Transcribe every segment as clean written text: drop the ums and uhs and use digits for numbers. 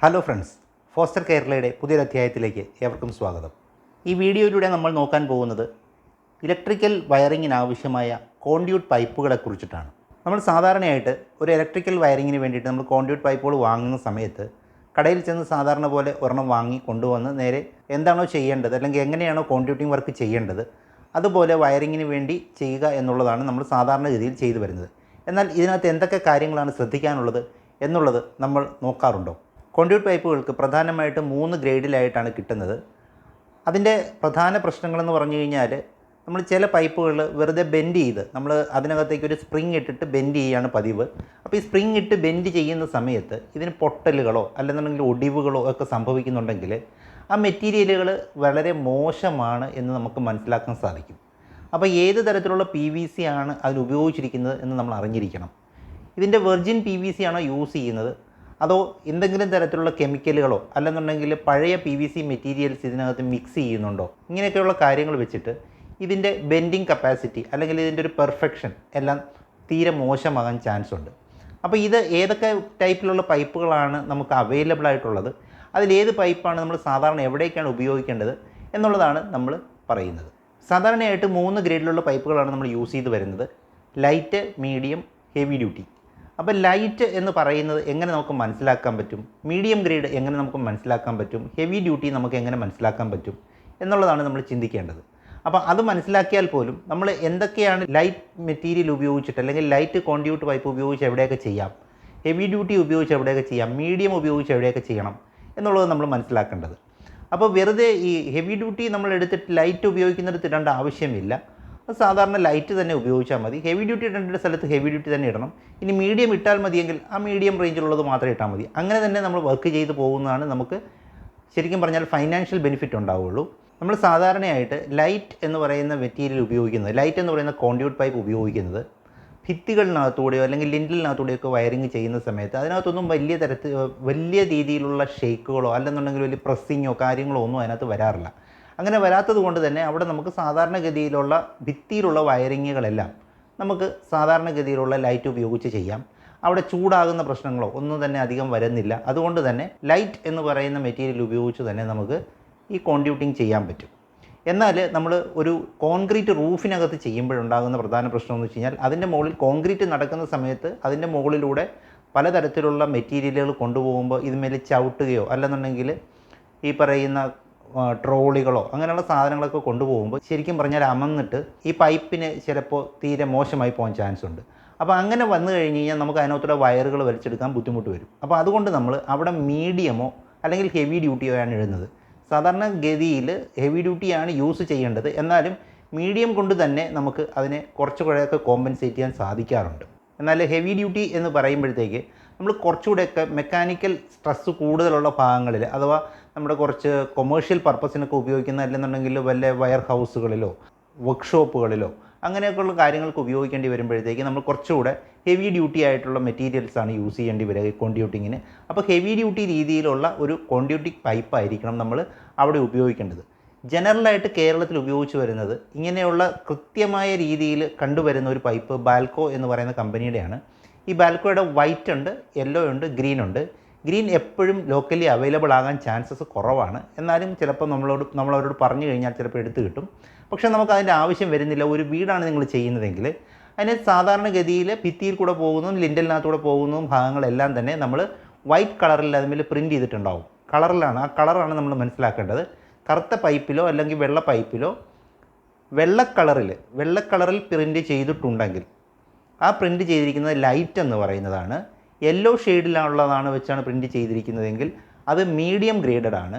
Hello friends, foster കേരളയുടെ പുതിയൊരു അധ്യായത്തിലേക്ക് ഏവർക്കും സ്വാഗതം. ഈ വീഡിയോയിലൂടെ നമ്മൾ നോക്കാൻ പോകുന്നത് ഇലക്ട്രിക്കൽ വയറിങ്ങിന് ആവശ്യമായ കോൺഡ്യൂട്ട് പൈപ്പുകളെക്കുറിച്ചിട്ടാണ്. നമ്മൾ സാധാരണയായിട്ട് ഒരു ഇലക്ട്രിക്കൽ വയറിങ്ങിന് വേണ്ടിയിട്ട് നമ്മൾ കോൺഡ്യൂട്ട് പൈപ്പുകൾ വാങ്ങുന്ന സമയത്ത് കടയിൽ ചെന്ന് സാധാരണ പോലെ ഒരെണ്ണം വാങ്ങി കൊണ്ടുവന്ന് നേരെ എന്താണോ ചെയ്യേണ്ടത് അല്ലെങ്കിൽ എങ്ങനെയാണോ കോൺഡ്യൂട്ടിംഗ് വർക്ക് ചെയ്യേണ്ടത് അതുപോലെ വയറിങ്ങിന് വേണ്ടി ചെയ്യുക എന്നുള്ളതാണ് നമ്മൾ സാധാരണഗതിയിൽ ചെയ്തു വരുന്നത്. എന്നാൽ ഇതിനകത്ത് എന്തൊക്കെ കാര്യങ്ങളാണ് ശ്രദ്ധിക്കാനുള്ളത് എന്നുള്ളത് നമ്മൾ നോക്കാറുണ്ടോ? കോൺഡ്യൂട്ട് പൈപ്പുകൾക്ക് പ്രധാനമായിട്ട് 3 ഗ്രേഡിലായിട്ടാണ് കിട്ടുന്നത്. അതിൻ്റെ പ്രധാന പ്രശ്നങ്ങളെന്ന് പറഞ്ഞു കഴിഞ്ഞാൽ നമ്മൾ ചില പൈപ്പുകൾ വെറുതെ ബെൻഡ് ചെയ്ത് നമ്മൾ അതിനകത്തേക്ക് ഒരു സ്പ്രിങ് ഇട്ടിട്ട് ബെൻഡ് ചെയ്യുകയാണ് പതിവ്. അപ്പോൾ ഈ സ്പ്രിങ് ഇട്ട് ബെൻഡ് ചെയ്യുന്ന സമയത്ത് ഇതിന് പൊട്ടലുകളോ അല്ലെന്നുണ്ടെങ്കിൽ ഒടിവുകളോ ഒക്കെ സംഭവിക്കുന്നുണ്ടെങ്കിൽ ആ മെറ്റീരിയലുകൾ വളരെ മോശമാണ് എന്ന് നമുക്ക് മനസ്സിലാക്കാൻ സാധിക്കും. അപ്പോൾ ഏത് തരത്തിലുള്ള PVC ആണ് അതിൽ ഉപയോഗിച്ചിരിക്കുന്നത് എന്ന് നമ്മൾ അറിഞ്ഞിരിക്കണം. ഇതിൻ്റെ വെർജിൻ PVC ആണോ യൂസ് ചെയ്യുന്നത്, അതോ എന്തെങ്കിലും തരത്തിലുള്ള കെമിക്കലുകളോ അല്ലെന്നുണ്ടെങ്കിൽ പഴയ PVC മെറ്റീരിയൽസ് ഇതിനകത്ത് മിക്സ് ചെയ്യുന്നുണ്ടോ, ഇങ്ങനെയൊക്കെയുള്ള കാര്യങ്ങൾ വെച്ചിട്ട് ഇതിൻ്റെ ബെൻഡിങ് കപ്പാസിറ്റി അല്ലെങ്കിൽ ഇതിൻ്റെ ഒരു പെർഫെക്ഷൻ എല്ലാം തീരെ മോശമാകാൻ ചാൻസ് ഉണ്ട്. അപ്പോൾ ഇത് ഏതൊക്കെ ടൈപ്പിലുള്ള പൈപ്പുകളാണ് നമുക്ക് അവൈലബിൾ ആയിട്ടുള്ളത്, അതിലേത് പൈപ്പാണ് നമ്മൾ സാധാരണ എവിടേക്കാണ് ഉപയോഗിക്കേണ്ടത് എന്നുള്ളതാണ് നമ്മൾ പറയുന്നത്. സാധാരണയായിട്ട് 3 ഗ്രേഡിലുള്ള പൈപ്പുകളാണ് നമ്മൾ യൂസ് ചെയ്ത് വരുന്നത്: ലൈറ്റ്, മീഡിയം, ഹെവി ഡ്യൂട്ടി. അപ്പോൾ ലൈറ്റ് എന്ന് പറയുന്നത് എങ്ങനെ നമുക്ക് മനസ്സിലാക്കാൻ പറ്റും, മീഡിയം ഗ്രേഡ് എങ്ങനെ നമുക്ക് മനസ്സിലാക്കാൻ പറ്റും, ഹെവി ഡ്യൂട്ടി നമുക്ക് എങ്ങനെ മനസ്സിലാക്കാൻ പറ്റും എന്നുള്ളതാണ് നമ്മൾ ചിന്തിക്കേണ്ടത്. അപ്പോൾ അത് മനസ്സിലാക്കിയാൽ പോലും നമ്മൾ എന്തൊക്കെയാണ് ലൈറ്റ് മെറ്റീരിയൽ ഉപയോഗിച്ചിട്ട് അല്ലെങ്കിൽ ലൈറ്റ് കോൺഡ്യൂട്ട് പൈപ്പ് ഉപയോഗിച്ച് എവിടെയൊക്കെ ചെയ്യാം, ഹെവി ഡ്യൂട്ടി ഉപയോഗിച്ച് എവിടെയൊക്കെ ചെയ്യാം, മീഡിയം ഉപയോഗിച്ച് എവിടെയൊക്കെ ചെയ്യണം എന്നുള്ളത് നമ്മൾ മനസ്സിലാക്കേണ്ടത്. അപ്പോൾ വെറുതെ ഈ ഹെവി ഡ്യൂട്ടി നമ്മൾ എടുത്തിട്ട് ലൈറ്റ് ഉപയോഗിക്കുന്നിടത്ത് ഇടേണ്ട ആവശ്യമില്ല. സാധാരണ ലൈറ്റ് തന്നെ ഉപയോഗിച്ചാൽ മതി. ഹെവി ഡ്യൂട്ടി ഇടേണ്ട സ്ഥലത്ത് ഹെവി ഡ്യൂട്ടി തന്നെ ഇടണം. ഇനി മീഡിയം ഇട്ടാൽ മതിയെങ്കിൽ ആ മീഡിയം റേഞ്ചിലുള്ളത് മാത്രമേ ഇട്ടാൽ മതി. അങ്ങനെ തന്നെ നമ്മൾ വർക്ക് ചെയ്ത് പോകുന്നതാണ് നമുക്ക് ശരിക്കും പറഞ്ഞാൽ ഫൈനാൻഷ്യൽ ബെനിഫിറ്റ് ഉണ്ടാവുകയുള്ളൂ. നമ്മൾ സാധാരണയായിട്ട് ലൈറ്റ് എന്ന് പറയുന്ന മെറ്റീരിയൽ ഉപയോഗിക്കുന്നത്, ലൈറ്റ് എന്ന് പറയുന്ന കോൺഡ്യൂട്ട് പൈപ്പ് ഉപയോഗിക്കുന്നത് ഭിത്തികളിനകത്തൂടെയോ അല്ലെങ്കിൽ ലിൻഡിലിനകത്തൂടെയൊക്കെ വയറിങ് ചെയ്യുന്ന സമയത്ത് അതിനകത്തൊന്നും വലിയ രീതിയിലുള്ള ഷേക്കുകളോ അല്ലെന്നുണ്ടെങ്കിൽ വലിയ പ്രസ്സിങ്ങോ കാര്യങ്ങളോ ഒന്നും അതിനകത്ത് വരാറില്ല. അങ്ങനെ വരാത്തത് കൊണ്ട് തന്നെ അവിടെ നമുക്ക് സാധാരണഗതിയിലുള്ള ഭിത്തിയിലുള്ള വയറിങ്ങുകളെല്ലാം നമുക്ക് സാധാരണഗതിയിലുള്ള ലൈറ്റ് ഉപയോഗിച്ച് ചെയ്യാം. അവിടെ ചൂടാകുന്ന പ്രശ്നങ്ങളോ ഒന്നും തന്നെ അധികം വരുന്നില്ല. അതുകൊണ്ട് തന്നെ ലൈറ്റ് എന്ന് പറയുന്ന മെറ്റീരിയൽ ഉപയോഗിച്ച് തന്നെ നമുക്ക് ഈ കോൺഡ്യൂട്ടിങ് ചെയ്യാൻ പറ്റും. എന്നാൽ നമ്മൾ ഒരു കോൺക്രീറ്റ് റൂഫിനകത്ത് ചെയ്യുമ്പോഴുണ്ടാകുന്ന പ്രധാന പ്രശ്നം എന്ന് വെച്ച് കഴിഞ്ഞാൽ അതിൻ്റെ മുകളിൽ കോൺക്രീറ്റ് നടക്കുന്ന സമയത്ത് അതിൻ്റെ മുകളിലൂടെ പലതരത്തിലുള്ള മെറ്റീരിയലുകൾ കൊണ്ടുപോകുമ്പോൾ ഇതിന്മേൽ ചവിട്ടുകയോ അല്ലെന്നുണ്ടെങ്കിൽ ഈ പറയുന്ന ട്രോളികളോ അങ്ങനെയുള്ള സാധനങ്ങളൊക്കെ കൊണ്ടുപോകുമ്പോൾ ശരിക്കും പറഞ്ഞാൽ അമന്നിട്ട് ഈ പൈപ്പിന് ചിലപ്പോൾ തീരെ മോശമായി പോകാൻ ചാൻസ് ഉണ്ട്. അപ്പോൾ അങ്ങനെ വന്നു കഴിഞ്ഞ് കഴിഞ്ഞാൽ നമുക്ക് അതിനകത്തൂടെ വയറുകൾ വലിച്ചെടുക്കാൻ ബുദ്ധിമുട്ട് വരും. അപ്പോൾ അതുകൊണ്ട് നമ്മൾ അവിടെ മീഡിയമോ അല്ലെങ്കിൽ ഹെവി ഡ്യൂട്ടിയോ ആണ് ഇടുന്നത്. സാധാരണ ഗതിയിൽ ഹെവി ഡ്യൂട്ടിയാണ് യൂസ് ചെയ്യേണ്ടത്. എന്നാലും മീഡിയം കൊണ്ട് തന്നെ നമുക്ക് അതിനെ കുറച്ചുകൂടെയൊക്കെ കോമ്പൻസേറ്റ് ചെയ്യാൻ സാധിക്കാറുണ്ട്. എന്നാൽ ഹെവി ഡ്യൂട്ടി എന്ന് പറയുമ്പോഴത്തേക്ക് നമ്മൾ കുറച്ചുകൂടെയൊക്കെ മെക്കാനിക്കൽ സ്ട്രെസ്സ് കൂടുതലുള്ള ഭാഗങ്ങളിൽ, അഥവാ നമ്മുടെ കുറച്ച് കൊമേഴ്ഷ്യൽ പർപ്പസിനൊക്കെ ഉപയോഗിക്കുന്ന, അല്ലെന്നുണ്ടെങ്കിൽ വല്ല വയർ ഹൗസുകളിലോ വർക്ക്ഷോപ്പുകളിലോ അങ്ങനെയൊക്കെയുള്ള കാര്യങ്ങൾക്ക് ഉപയോഗിക്കേണ്ടി വരുമ്പോഴത്തേക്ക് നമ്മൾ കുറച്ചുകൂടെ ഹെവി ഡ്യൂട്ടി ആയിട്ടുള്ള മെറ്റീരിയൽസാണ് യൂസ് ചെയ്യേണ്ടി വരിക കോൺഡ്യൂട്ടിങ്ങിന്. അപ്പോൾ ഹെവി ഡ്യൂട്ടി രീതിയിലുള്ള ഒരു കോൺഡ്യൂട്ടിക് പൈപ്പായിരിക്കണം നമ്മൾ അവിടെ ഉപയോഗിക്കേണ്ടത്. ജനറലായിട്ട് കേരളത്തിൽ ഉപയോഗിച്ച് വരുന്നത് ഇങ്ങനെയുള്ള കൃത്യമായ രീതിയിൽ കണ്ടുവരുന്ന ഒരു പൈപ്പ് ബാൽക്കോ എന്ന് പറയുന്ന കമ്പനിയുടെയാണ്. ഈ ബാൽക്കോയുടെ വൈറ്റ് ഉണ്ട്, യെല്ലോ ഉണ്ട്, ഗ്രീൻ ഉണ്ട്. ഗ്രീൻ എപ്പോഴും ലോക്കലി അവൈലബിൾ ആകാൻ ചാൻസസ് കുറവാണ്. എന്നാലും ചിലപ്പോൾ നമ്മളവരോട് പറഞ്ഞു കഴിഞ്ഞാൽ ചിലപ്പോൾ എടുത്ത് കിട്ടും. പക്ഷേ നമുക്ക് അതിൻ്റെ ആവശ്യം വരുന്നില്ല. ഒരു വീടാണ് നിങ്ങൾ ചെയ്യുന്നതെങ്കിൽ അതിന് സാധാരണഗതിയിൽ ഭിത്തിയിൽ കൂടെ പോകുന്നതും ലിൻഡലിനകത്തൂടെ പോകുന്നതും ഭാഗങ്ങളെല്ലാം തന്നെ നമ്മൾ വൈറ്റ് കളറിൽ അതിന്മേൽ പ്രിൻറ്റ് ചെയ്തിട്ടുണ്ടാവും. കളറിലാണ്, ആ കളറാണ് നമ്മൾ മനസ്സിലാക്കേണ്ടത്. കറുത്ത പൈപ്പിലോ അല്ലെങ്കിൽ വെള്ള പൈപ്പിലോ വെള്ള കളറിൽ പ്രിൻറ്റ് ചെയ്തിട്ടുണ്ടെങ്കിൽ ആ പ്രിൻറ്റ് ചെയ്തിരിക്കുന്നത് ലൈറ്റ് എന്ന് പറയുന്നതാണ്. യെല്ലോ ഷെയ്ഡിലുള്ളതാണ് വെച്ചാണ് പ്രിൻറ്റ് ചെയ്തിരിക്കുന്നതെങ്കിൽ അത് മീഡിയം ഗ്രേഡഡ് ആണ്.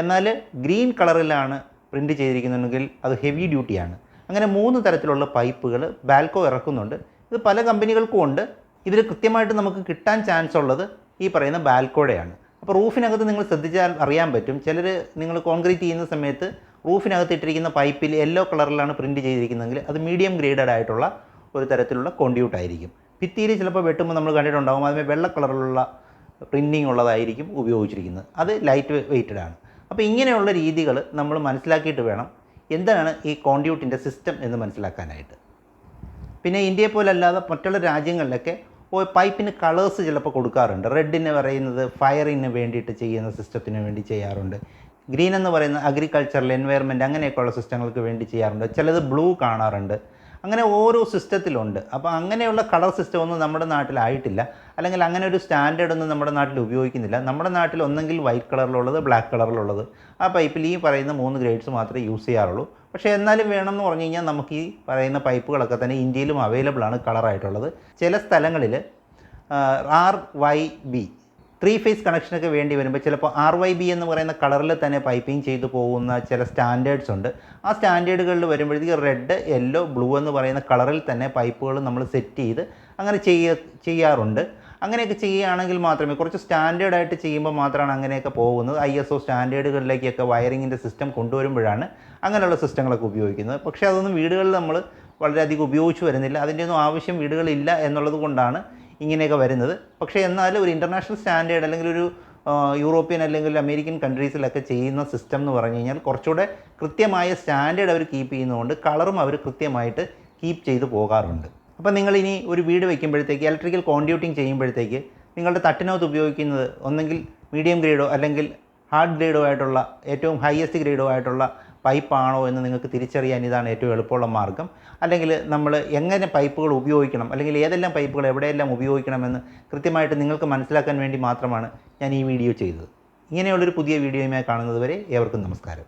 എന്നാൽ ഗ്രീൻ കളറിലാണ് പ്രിൻറ്റ് ചെയ്തിരിക്കുന്നുണ്ടെങ്കിൽ അത് ഹെവി ഡ്യൂട്ടിയാണ്. അങ്ങനെ 3 തരത്തിലുള്ള പൈപ്പുകൾ ബാൽക്കോ ഇറക്കുന്നുണ്ട്. ഇത് പല കമ്പനികൾക്കും ഉണ്ട്. ഇതിൽ കൃത്യമായിട്ട് നമുക്ക് കിട്ടാൻ ചാൻസ് ഉള്ളത് ഈ പറയുന്ന ബാൽക്കോടെയാണ്. അപ്പോൾ റൂഫിനകത്ത് നിങ്ങൾ ശ്രദ്ധിച്ചാൽ അറിയാൻ പറ്റും, ചിലർ നിങ്ങൾ കോൺക്രീറ്റ് ചെയ്യുന്ന സമയത്ത് റൂഫിനകത്ത് ഇട്ടിരിക്കുന്ന പൈപ്പിൽ യെല്ലോ കളറിലാണ് പ്രിൻറ്റ് ചെയ്തിരിക്കുന്നതെങ്കിൽ അത് മീഡിയം ഗ്രേഡഡ് ആയിട്ടുള്ള ഒരു തരത്തിലുള്ള കോൺഡ്യൂട്ട് ആയിരിക്കും. ഭിത്തിയിൽ ചിലപ്പോൾ വെട്ടുമ്പോൾ നമ്മൾ കണ്ടിട്ടുണ്ടാകും അതിന് വെള്ള കളറിലുള്ള പ്രിൻറ്റിങ് ഉള്ളതായിരിക്കും ഉപയോഗിച്ചിരിക്കുന്നത്. അത് ലൈറ്റ് വെയ്റ്റഡ് ആണ്. അപ്പോൾ ഇങ്ങനെയുള്ള രീതികൾ നമ്മൾ മനസ്സിലാക്കിയിട്ട് വേണം എന്താണ് ഈ കോൺഡ്യൂട്ടിൻ്റെ സിസ്റ്റം എന്ന് മനസ്സിലാക്കാനായിട്ട്. പിന്നെ ഇന്ത്യയെ പോലെ അല്ലാതെ മറ്റുള്ള രാജ്യങ്ങളിലൊക്കെ പൈപ്പിന് കളേഴ്സ് ചിലപ്പോൾ കൊടുക്കാറുണ്ട്. റെഡിന് പറയുന്നത് ഫയറിന് വേണ്ടിയിട്ട് ചെയ്യുന്ന സിസ്റ്റത്തിന് വേണ്ടി ചെയ്യാറുണ്ട്. ഗ്രീൻ എന്ന് പറയുന്ന അഗ്രികൾച്ചറൽ എൻവയറമെൻറ്റ് അങ്ങനെയൊക്കെയുള്ള സിസ്റ്റങ്ങൾക്ക് വേണ്ടി ചെയ്യാറുണ്ട്. ചിലത് ബ്ലൂ കാണാറുണ്ട്. അങ്ങനെ ഓരോ സിസ്റ്റത്തിലുണ്ട്. അപ്പോൾ അങ്ങനെയുള്ള കളർ സിസ്റ്റം ഒന്നും നമ്മുടെ നാട്ടിലായിട്ടില്ല, അല്ലെങ്കിൽ അങ്ങനെ ഒരു സ്റ്റാൻഡേർഡ് ഒന്നും നമ്മുടെ നാട്ടിൽ ഉപയോഗിക്കുന്നില്ല. നമ്മുടെ നാട്ടിൽ ഒന്നെങ്കിൽ വൈറ്റ് കളറിലുള്ളത്, ബ്ലാക്ക് കളറിലുള്ളത്, ആ പൈപ്പിൽ ഈ പറയുന്ന 3 ഗ്രേഡ്സ് മാത്രമേ യൂസ് ചെയ്യാറുള്ളൂ. പക്ഷേ എന്നാലും വേണമെന്ന് പറഞ്ഞു കഴിഞ്ഞാൽ നമുക്ക് ഈ പറയുന്ന പൈപ്പുകളൊക്കെ തന്നെ ഇന്ത്യയിലും അവൈലബിൾ ആണ് കളറായിട്ടുള്ളത്. ചില സ്ഥലങ്ങളിൽ RYB 3 ഫേസ് കണക്ഷനൊക്കെ വേണ്ടി വരുമ്പോൾ ചിലപ്പോൾ RYB എന്ന് പറയുന്ന കളറിൽ തന്നെ പൈപ്പിംഗ് ചെയ്തു പോകുന്ന ചില സ്റ്റാൻഡേർഡ്സ് ഉണ്ട്. ആ സ്റ്റാൻഡേർഡുകളിൽ വരുമ്പോഴത്തേക്ക് റെഡ്, യെല്ലോ, ബ്ലൂ എന്ന് പറയുന്ന കളറിൽ തന്നെ പൈപ്പുകൾ നമ്മൾ സെറ്റ് ചെയ്ത് അങ്ങനെ ചെയ്യാറുണ്ട്. അങ്ങനെയൊക്കെ ചെയ്യുകയാണെങ്കിൽ മാത്രമേ, കുറച്ച് സ്റ്റാൻഡേർഡായിട്ട് ചെയ്യുമ്പോൾ മാത്രമാണ് അങ്ങനെയൊക്കെ പോകുന്നത്. ISO സ്റ്റാൻഡേർഡുകളിലേക്കൊക്കെ വയറിങ്ങിൻ്റെ സിസ്റ്റം കൊണ്ടുവരുമ്പോഴാണ് അങ്ങനെയുള്ള സിസ്റ്റങ്ങളൊക്കെ ഉപയോഗിക്കുന്നത്. പക്ഷേ അതൊന്നും വീടുകളിൽ നമ്മൾ വളരെയധികം ഉപയോഗിച്ച് വരുന്നില്ല. അതിൻ്റെയൊന്നും ആവശ്യം വീടുകളില്ല എന്നുള്ളത് കൊണ്ടാണ് ഇങ്ങനെയൊക്കെ വരുന്നത്. പക്ഷേ എന്നാലും ഒരു ഇൻ്റർനാഷണൽ സ്റ്റാൻഡേർഡ് അല്ലെങ്കിൽ ഒരു യൂറോപ്യൻ അല്ലെങ്കിൽ അമേരിക്കൻ കൺട്രീസിലൊക്കെ ചെയ്യുന്ന സിസ്റ്റം എന്ന് പറഞ്ഞു കഴിഞ്ഞാൽ കുറച്ചുകൂടെ കൃത്യമായ സ്റ്റാൻഡേർഡ് അവർ കീപ്പ് ചെയ്യുന്നതുകൊണ്ട് കളറും അവർ കൃത്യമായിട്ട് കീപ്പ് ചെയ്ത് പോകാറുണ്ട്. അപ്പോൾ നിങ്ങളിനി ഒരു വീട് വയ്ക്കുമ്പോഴത്തേക്ക്, ഇലക്ട്രിക്കൽ കോൺഡ്യൂട്ടിങ് ചെയ്യുമ്പോഴത്തേക്ക് നിങ്ങളുടെ തട്ടിനകത്ത് ഉപയോഗിക്കുന്നത് ഒന്നെങ്കിൽ മീഡിയം ഗ്രേഡോ അല്ലെങ്കിൽ ഹാർഡ് ഗ്രേഡോ ആയിട്ടുള്ള, ഏറ്റവും ഹയസ്റ്റ് ഗ്രേഡോ ആയിട്ടുള്ള പൈപ്പാണോ എന്ന് നിങ്ങൾക്ക് തിരിച്ചറിയാൻ ഇതാണ് ഏറ്റവും എളുപ്പമുള്ള മാർഗ്ഗം. അല്ലെങ്കിൽ നമ്മൾ എങ്ങനെ പൈപ്പുകൾ ഉപയോഗിക്കണം, അല്ലെങ്കിൽ ഏതെല്ലാം പൈപ്പുകൾ എവിടെയെല്ലാം ഉപയോഗിക്കണമെന്ന് കൃത്യമായിട്ട് നിങ്ങൾക്ക് മനസ്സിലാക്കാൻ വേണ്ടി മാത്രമാണ് ഞാൻ ഈ വീഡിയോ ചെയ്തത്. ഇങ്ങനെയുള്ളൊരു പുതിയ വീഡിയോയുമായി കാണുന്നത് വരെ ഏവർക്കും നമസ്കാരം.